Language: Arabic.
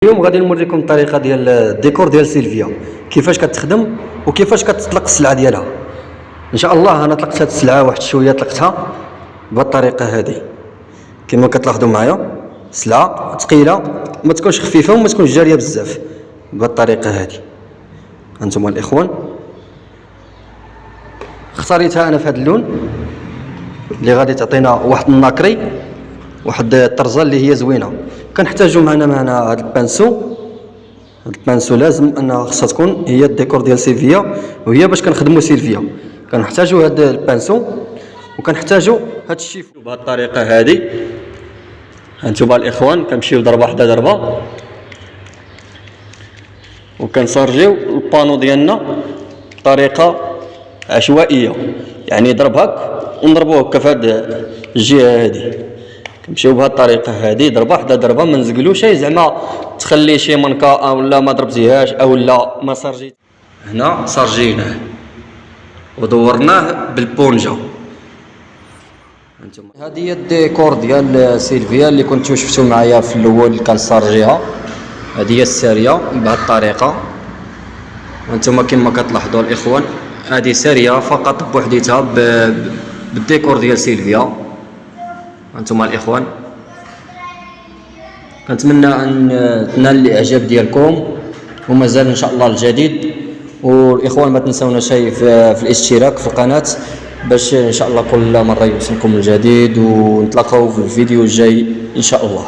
اليوم غادي نوريكم الطريقه ديال الديكور ديال سيلفيا، كيفاش كتخدم وكيفاش كتطلق السلعه ديالها. ان شاء الله انا طلقت هذه السلعه واحد شويه، طلقتها بهذه الطريقه هذه كما كتلاحظوا معايا. سلعه ثقيله ما تكونش خفيفه وما تكونش جاريه بزاف، بهذه الطريقه هذه. انتم الاخوان اختاريتها انا في هذا اللون اللي غادي تعطينا واحد الناكري، واحد الطرزه اللي هي زوينه. كنحتاجوا معنا هذا البانسو. هذا البانسو لازم انها خصها تكون هي الديكور ديال سيلفيا، وهي باش كنخدموا سيلفيا كنحتاجوا هذا البانسو، وكنحتاجوا هذا الشيفون بهذه الطريقه هذه. هانتوما الاخوان كنمشيو ضربه حدا ضربه وكنسارجيو البانو ديالنا بطريقه عشوائيه، يعني ضرب هاك ونضربوه هكا في هذه الجهه هذه. كنمشيو بهذه الطريقه هذه ضربه حدا ضربه، ما نزقلوش زعما تخلي شي منكا ولا ما ضربتيهاش او لا ما سارجيت. هنا سارجيناه ودورناه بالبونجا. هانتوما هذه هي الديكور ديال سيلفيا اللي كنتو شفتو معايا في الاول كنسارجيها. هذه هي الساريه بهذه الطريقه. وانتم كما كتلاحظوا الاخوان هذه ساريه فقط بوحديتها بالديكور ديال سيلفيا. انتم الاخوان كنتمنى ان تنال الاعجاب ديالكم، ومازال ان شاء الله الجديد. والاخوان ما تنسونا شيء في الاشتراك في القناه باش ان شاء الله كل مره يوصلكم الجديد، ونتلاقاو في الفيديو الجاي ان شاء الله.